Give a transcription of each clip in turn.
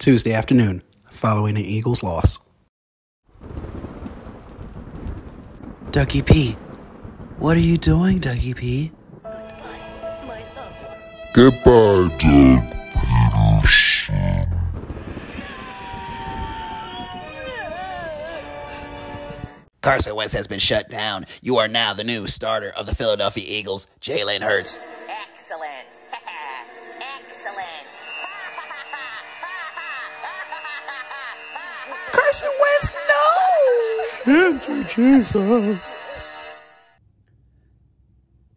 Tuesday afternoon, following an Eagles loss. Dougie P. What are you doing, Dougie P? Goodbye, Doug Peterson. Carson Wentz has been shut down. You are now the new starter of the Philadelphia Eagles, Jalen Hurts. Excellent. Excellent. Carson Wentz, no! Andrew Jesus.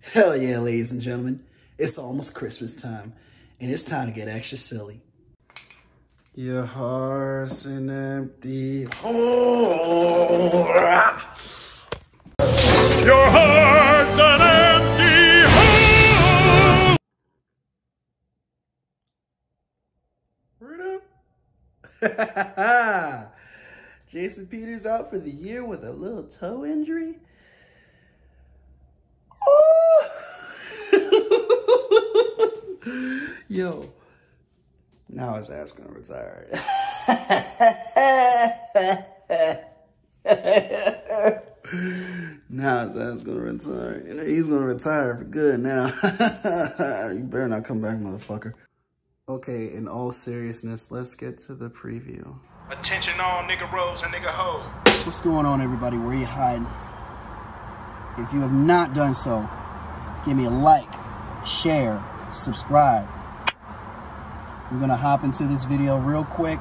Hell yeah, ladies and gentlemen. It's almost Christmas time, and it's time to get extra silly. Your heart's an empty hole. Your heart's an empty hole. Word up. Jason Peters out for the year with a little toe injury. Oh. Yo, now his ass gonna retire. Now his ass gonna retire. You know, he's gonna retire for good now. You better not come back, motherfucker. Okay, in all seriousness, let's get to the preview. Attention all nigga rows and nigga hoes. What's going on, everybody? Where you hiding? If you have not done so, give me a like, share, subscribe. We're gonna hop into this video real quick.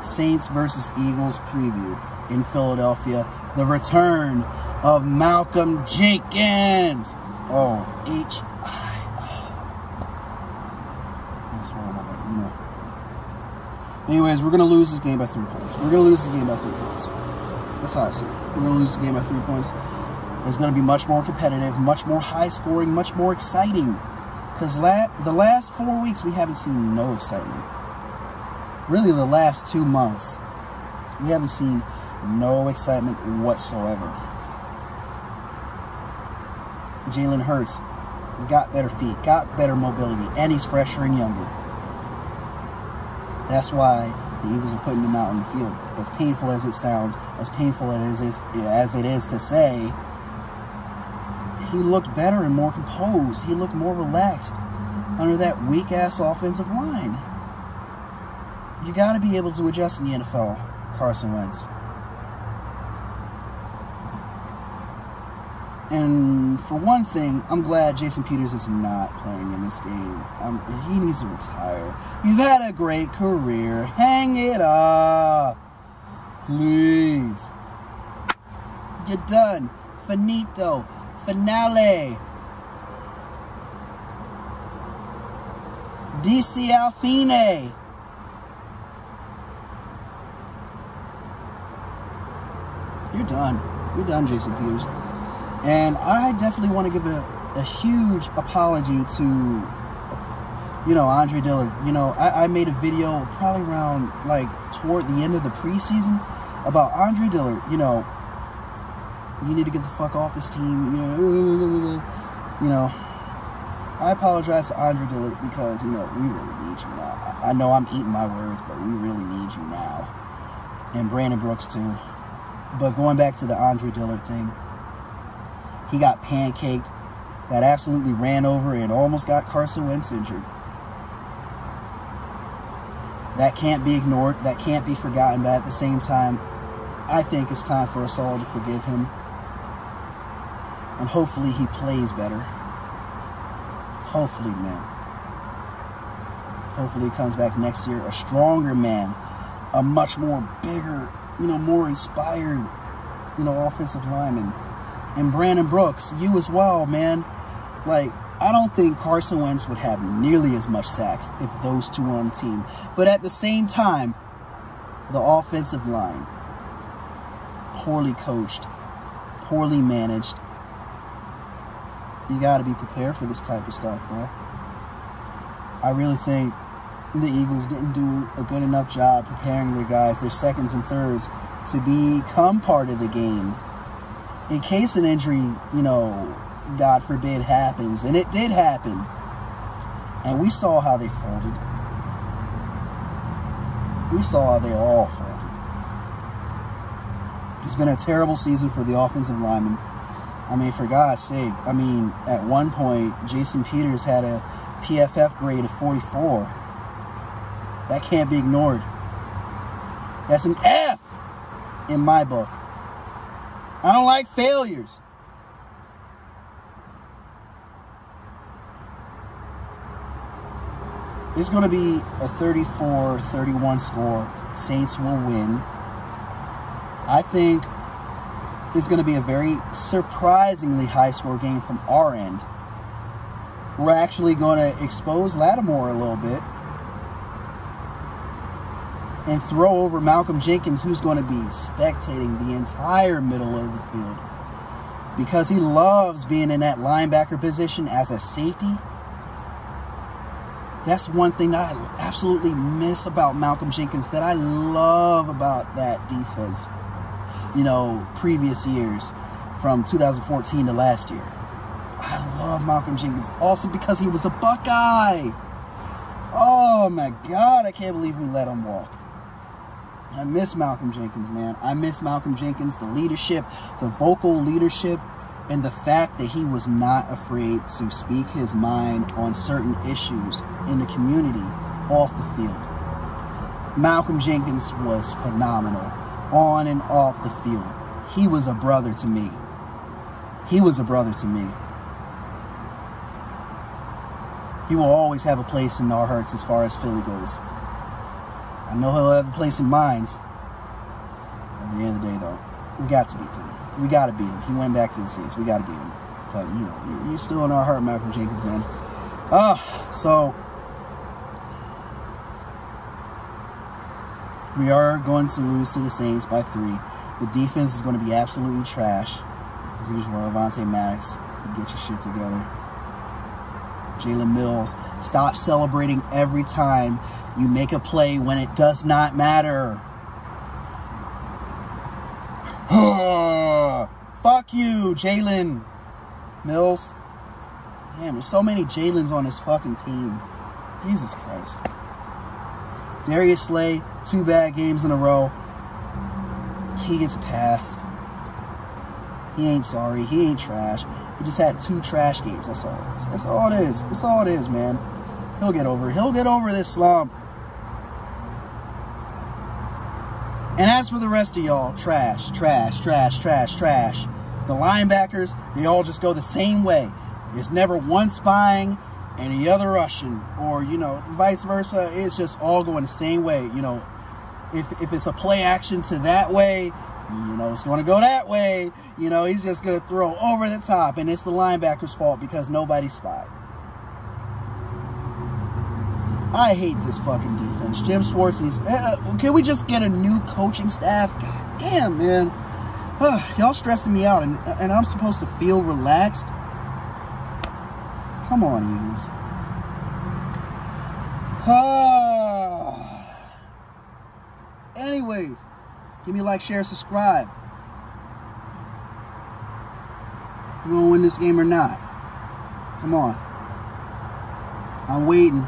Saints versus Eagles preview in Philadelphia. The return of Malcolm Jenkins. Oh, That's horrible, but you know. Anyways, we're gonna lose this game by 3 points. That's how I see it. We're gonna lose the game by 3 points. It's gonna be much more competitive, much more high scoring, much more exciting. Because the last 4 weeks, we haven't seen no excitement. Really, the last 2 months, we haven't seen no excitement whatsoever. Jalen Hurts got better feet, got better mobility, and he's fresher and younger. That's why the Eagles are putting him out on the field. As painful as it sounds, as painful as it is to say, he looked better and more composed. He looked more relaxed under that weak-ass offensive line. You got to be able to adjust in the NFL, Carson Wentz. And for one thing, I'm glad Jason Peters is not playing in this game. He needs to retire. You've had a great career. Hang it up. Please. You're done. Finito. Finale. DC Alfine. You're done. You're done, Jason Peters. And I definitely want to give a huge apology to, you know, Andre Dillard. You know, I made a video probably around, like, toward the end of the preseason about Andre Dillard. You know, you need to get the fuck off this team. You know, I apologize to Andre Dillard because, you know, we really need you now. I know I'm eating my words, but we really need you now. And Brandon Brooks, too. But going back to the Andre Dillard thing, he got pancaked, got absolutely ran over, and almost got Carson Wentz injured. That can't be ignored. That can't be forgotten. But at the same time, I think it's time for us all to forgive him. And hopefully he plays better. Hopefully, man. Hopefully he comes back next year a stronger man. A much more bigger, you know, more inspired, you know, offensive lineman. And Brandon Brooks, you as well, man. Like, I don't think Carson Wentz would have nearly as much sacks if those two were on the team. But at the same time, the offensive line, poorly coached, poorly managed. You got to be prepared for this type of stuff, bro. I really think the Eagles didn't do a good enough job preparing their guys, their seconds and thirds, to become part of the game. In case an injury, you know, God forbid, happens. And it did happen. And we saw how they folded. We saw they all folded. It's been a terrible season for the offensive linemen. I mean, for God's sake, I mean, at one point, Jason Peters had a PFF grade of 44. That can't be ignored. That's an F in my book. I don't like failures. It's going to be a 34-31 score. Saints will win. I think it's going to be a very surprisingly high-score game from our end. We're actually going to expose Lattimore a little bit and throw over Malcolm Jenkins, who's going to be spectating the entire middle of the field because he loves being in that linebacker position as a safety. That's one thing that I absolutely miss about Malcolm Jenkins, that I love about that defense, you know, previous years from 2014 to last year. I love Malcolm Jenkins also because he was a Buckeye. Oh my God, I can't believe we let him walk. I miss Malcolm Jenkins, man. I miss Malcolm Jenkins, the leadership, the vocal leadership, and the fact that he was not afraid to speak his mind on certain issues in the community off the field. Malcolm Jenkins was phenomenal on and off the field. He was a brother to me. He was a brother to me. He will always have a place in our hearts as far as Philly goes. I know he'll have a place in minds. At the end of the day, though, we got to beat him. We got to beat him. He went back to the Saints. We got to beat him. But, you know, you're still in our heart, Malcolm Jenkins, man. So we are going to lose to the Saints by 3. The defense is going to be absolutely trash. As usual, Avonte Maddox, get your shit together. Jalen Mills, stop celebrating every time you make a play when it does not matter. Fuck you, Jalen Mills. Damn, there's so many Jalens on this fucking team. Jesus Christ. Darius Slay, 2 bad games in a row. He gets a pass. He ain't sorry. He ain't trash. He just had 2 trash games. That's all it is. That's all it is. That's all it is, man. He'll get over it. He'll get over this slump. And as for the rest of y'all, trash, trash, trash, trash, trash. The linebackers, they all just go the same way. It's never one spying and the other rushing, or, you know, vice versa. It's just all going the same way. You know, if it's a play action to that way, you know, it's going to go that way. You know, he's just going to throw over the top, and it's the linebacker's fault because nobody spied. I hate this fucking defense. Jim Schwartz needs... can we just get a new coaching staff? God damn, man. Y'all stressing me out, and I'm supposed to feel relaxed? Come on, Eagles. Anyways, give me a like, share, subscribe. You gonna win this game or not? Come on. I'm waiting.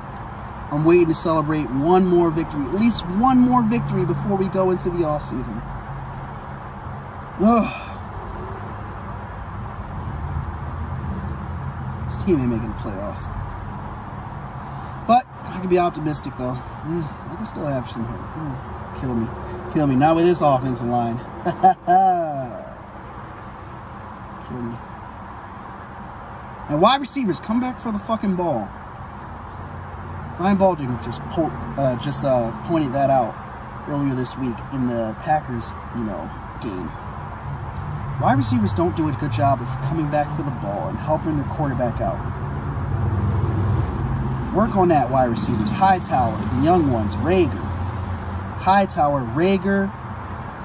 I'm waiting to celebrate one more victory. At least one more victory before we go into the offseason. This team ain't making the playoffs. But I can be optimistic, though. I can still have some hope. Kill me. Kill me. Not with this offensive line. Kill me. And wide receivers, come back for the fucking ball. Brian Baldwin just pointed that out earlier this week in the Packers, you know, game. Wide receivers don't do a good job of coming back for the ball and helping their quarterback out. Work on that, wide receivers. Hightower, the young ones, Rager. Hightower, Rager,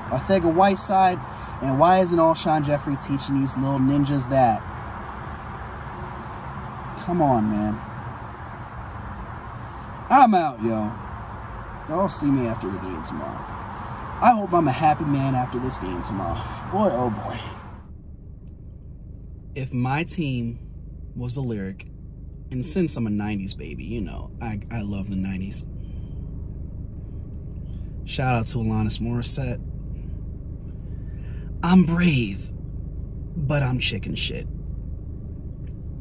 Arcega-Whiteside, and why isn't Alshon Jeffrey teaching these little ninjas that? Come on, man. I'm out, yo. Y'all see me after the game tomorrow. I hope I'm a happy man after this game tomorrow. Boy, oh boy. If my team was a lyric, and since I'm a 90s baby, you know, I love the 90s. Shout out to Alanis Morissette. I'm brave, but I'm chicken shit.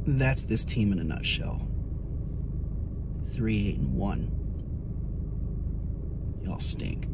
That's this team in a nutshell. 3-8-1. Y'all stink.